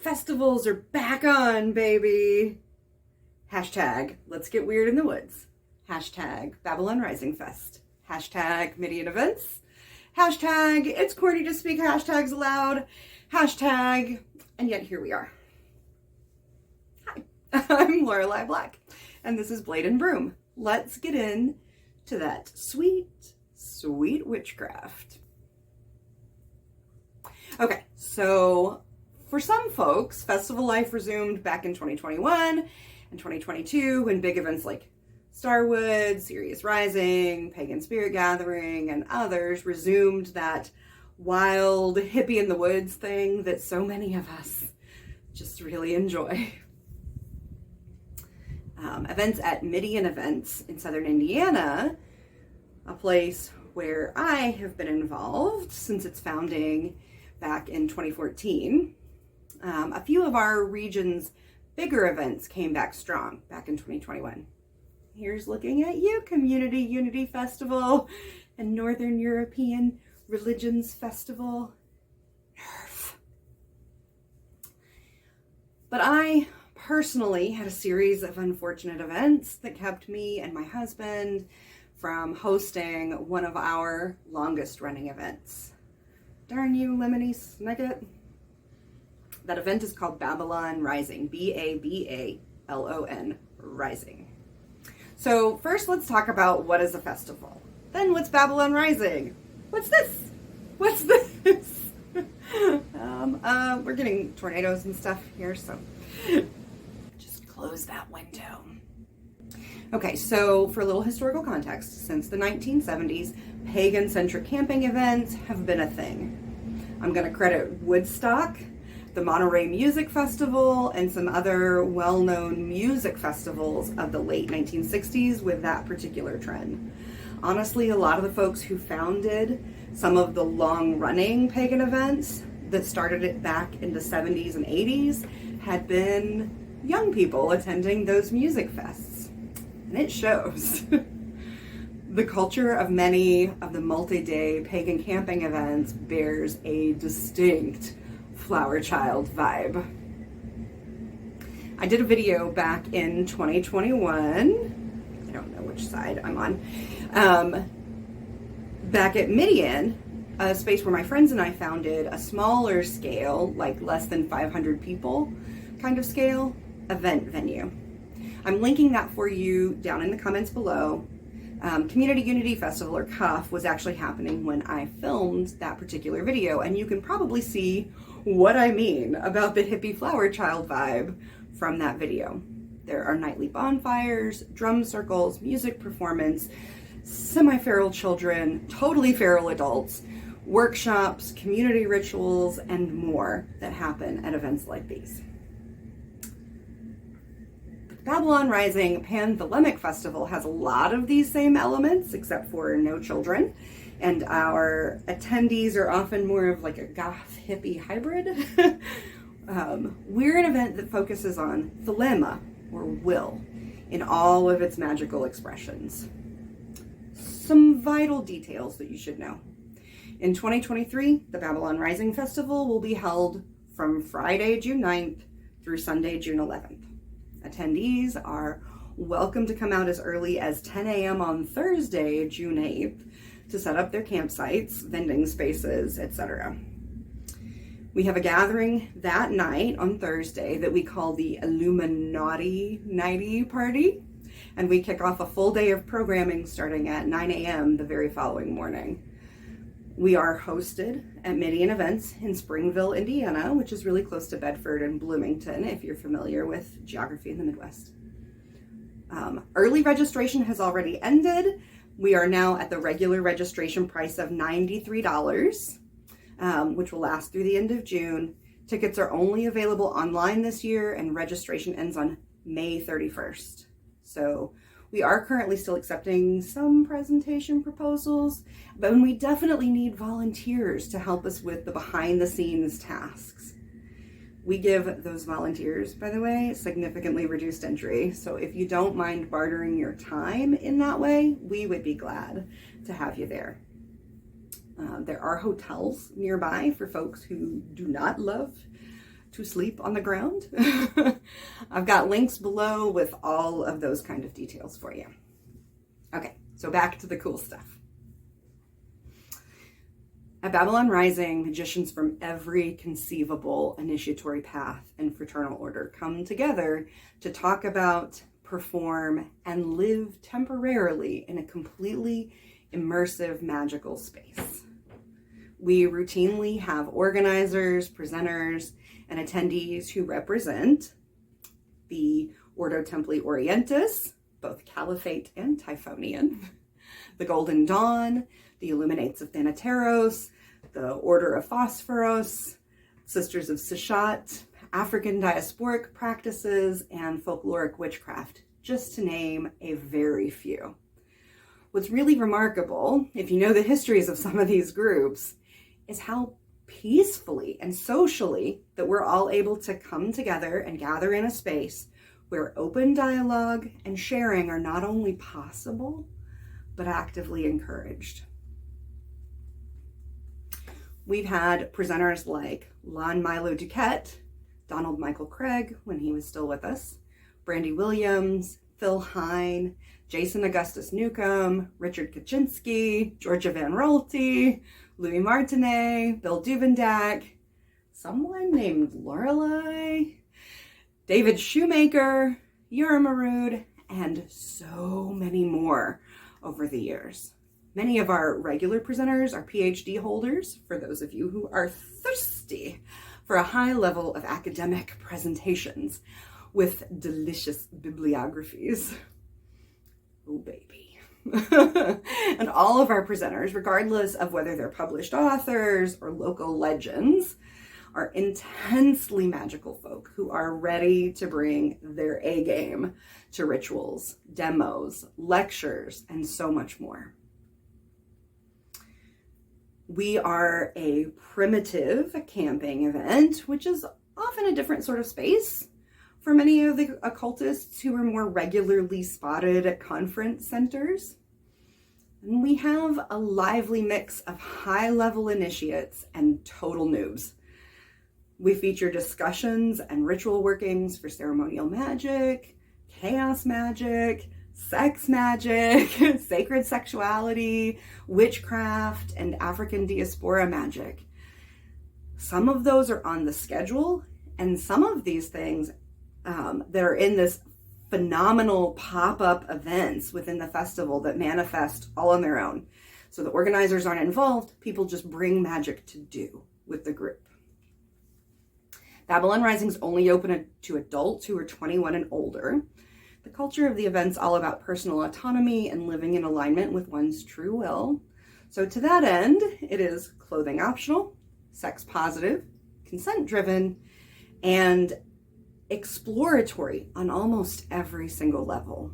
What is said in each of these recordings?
Festivals are back on, baby. Hashtag let's get weird in the woods. Hashtag Babalon Rising Fest. Hashtag Midian events. Hashtag it's corny to speak hashtags aloud. Hashtag, and yet here we are. Hi, I'm LaureleiBlack, and this is Blade and Broom. Let's get in to that sweet, sweet witchcraft. Okay, so for some folks, festival life resumed back in 2021 and 2022 when big events like Starwood, Sirius Rising, Pagan Spirit Gathering, and others resumed that wild hippie in the woods thing that so many of us just really enjoy. Events at Midian Events in Southern Indiana, a place where I have been involved since its founding back in 2014. A few of our region's bigger events came back strong back in 2021. Here's looking at you, Community Unity Festival and Northern European Religions Festival. Nerve. But I personally had a series of unfortunate events that kept me and my husband from hosting one of our longest running events. Darn you, Lemony Snicket. That event is called Babalon Rising, Babalon Rising. So first let's talk about what is a festival. Then what's Babalon Rising? What's this? What's this? We're getting tornadoes and stuff here, so just close that window. Okay, so for a little historical context, since the 1970s, pagan-centric camping events have been a thing. I'm going to credit Woodstock, the Monterey Music Festival, and some other well-known music festivals of the late 1960s with that particular trend. Honestly, a lot of the folks who founded some of the long-running pagan events that started it back in the 70s and 80s had been young people attending those music fests. And it shows. The culture of many of the multi-day pagan camping events bears a distinct flower child vibe. I did a video back in 2021. I don't know which side I'm on. Back at Midian, a space where my friends and I founded a smaller scale, like less than 500 people kind of scale, event venue. I'm linking that for you down in the comments below. Community Unity Festival, or CUF, was actually happening when I filmed that particular video, and you can probably see what I mean about the hippie flower child vibe from that video. There are nightly bonfires, drum circles, music performance, semi-feral children, totally feral adults, workshops, community rituals, and more that happen at events like these. Babalon Rising Panthelemic Festival has a lot of these same elements, except for no children, and our attendees are often more of like a goth hippie hybrid. We're an event that focuses on thelema, or will, in all of its magical expressions. Some vital details that you should know. In 2023, the Babalon Rising Festival will be held from Friday, June 9th through Sunday, June 11th. Attendees are welcome to come out as early as 10 a.m. on Thursday, June 8th, to set up their campsites, vending spaces, etc. We have a gathering that night on Thursday that we call the Illuminati Nighty Party, and we kick off a full day of programming starting at 9 a.m. the very following morning. We are hosted at Midian Events in Springville, Indiana, which is really close to Bedford and Bloomington, if you're familiar with geography in the Midwest. Early registration has already ended. We are now at the regular registration price of $93, which will last through the end of June. Tickets are only available online this year, and registration ends on May 31st. So we are currently still accepting some presentation proposals, but we definitely need volunteers to help us with the behind-the-scenes tasks. We give those volunteers, by the way, significantly reduced entry. So if you don't mind bartering your time in that way, we would be glad to have you there. There are hotels nearby for folks who do not love to sleep on the ground. I've got links below with all of those kind of details for you. Okay, so back to the cool stuff. At Babalon Rising, magicians from every conceivable initiatory path and fraternal order come together to talk about, perform, and live temporarily in a completely immersive magical space. We routinely have organizers, presenters, and attendees who represent the Ordo Templi Orientis, both Caliphate and Typhonian, the Golden Dawn, the Illuminates of Thanateros, the Order of Phosphoros, Sisters of Sishat, African diasporic practices, and folkloric witchcraft, just to name a very few. What's really remarkable, if you know the histories of some of these groups, is how peacefully and socially that we're all able to come together and gather in a space where open dialogue and sharing are not only possible, but actively encouraged. We've had presenters like Lon Milo Duquette, Donald Michael Craig when he was still with us, Brandy Williams, Phil Hine, Jason Augustus Newcomb, Richard Kaczynski, Georgia Van Rolte, Louis Martinet, Bill Duvendak, someone named Lorelei, David Shoemaker, Yura Marud, and so many more over the years. Many of our regular presenters are PhD holders, for those of you who are thirsty for a high level of academic presentations with delicious bibliographies. Oh, baby. And all of our presenters, regardless of whether they're published authors or local legends, are intensely magical folk who are ready to bring their A game to rituals, demos, lectures, and so much more. We are a primitive camping event, which is often a different sort of space for many of the occultists who are more regularly spotted at conference centers. And we have a lively mix of high-level initiates and total noobs. We feature discussions and ritual workings for ceremonial magic, chaos magic, sex magic, sacred sexuality, witchcraft, and African diaspora magic. Some of those are on the schedule, and some of these things that are in this phenomenal pop-up events within the festival that manifest all on their own. So the organizers aren't involved, people just bring magic to do with the group. Babalon Rising is only open to adults who are 21 and older. The culture of the event's all about personal autonomy and living in alignment with one's true will. So to that end, it is clothing optional, sex positive, consent driven, and exploratory on almost every single level.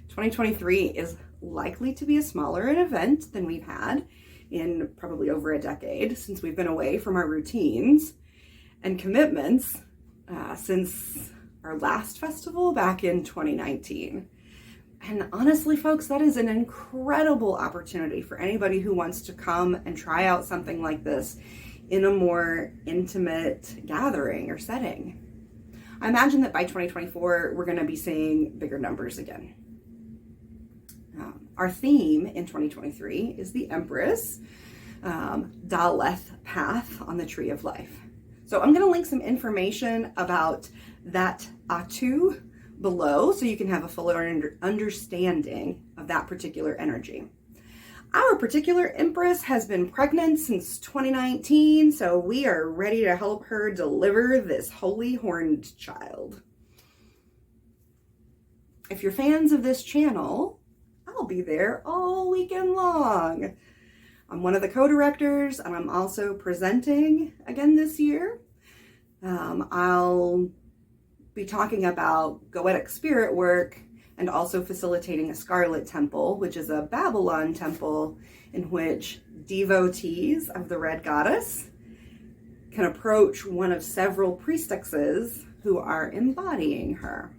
2023 is likely to be a smaller event than we've had in probably over a decade since we've been away from our routines and commitments since our last festival back in 2019. And honestly, folks, that is an incredible opportunity for anybody who wants to come and try out something like this in a more intimate gathering or setting. I imagine that by 2024, we're going to be seeing bigger numbers again. Our theme in 2023 is the Empress, Daleth path on the Tree of Life. So I'm going to link some information about that Atu below so you can have a fuller understanding of that particular energy. Our particular Empress has been pregnant since 2019, so we are ready to help her deliver this holy horned child. If you're fans of this channel, I'll be there all weekend long. I'm one of the co-directors, and I'm also presenting again this year. I'll be talking about Goetic spirit work and also facilitating a Scarlet Temple, which is a Babalon temple in which devotees of the Red Goddess can approach one of several priestesses who are embodying her.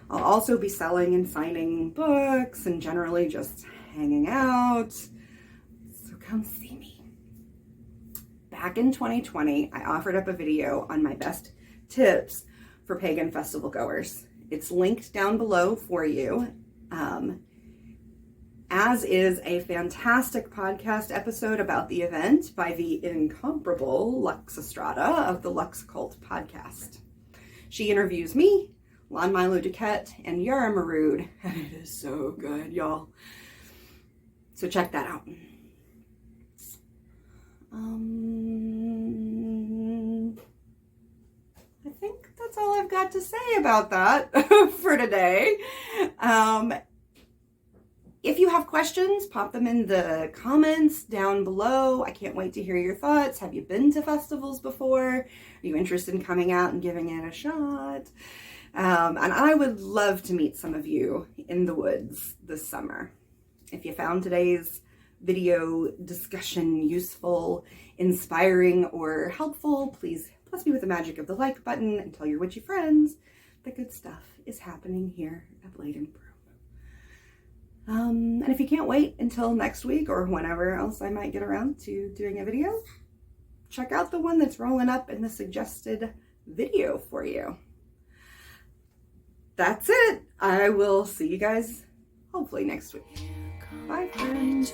I'll also be selling and signing books and generally just hanging out. So come see me. back in 2020, I offered up a video on my best tips for pagan festival goers. It's linked down below for you, as is a fantastic podcast episode about the event by the incomparable Lux Estrada of the Lux Cult podcast. She interviews me, Lon Milo Duquette, and Yara Marood, and it is so good, y'all. So check that out. I think that's all I've got to say about that for today. If you have questions, pop them in the comments down below. I can't wait to hear your thoughts. Have you been to festivals before? Are you interested in coming out and giving it a shot? And I would love to meet some of you in the woods this summer. If you found today's video discussion useful, inspiring, or helpful, please bless me with the magic of the like button and tell your witchy friends the good stuff is happening here at Blade and Broom. And if you can't wait until next week or whenever else I might get around to doing a video, check out the one that's rolling up in the suggested video for you. That's it. I will see you guys hopefully next week. Bye, friends.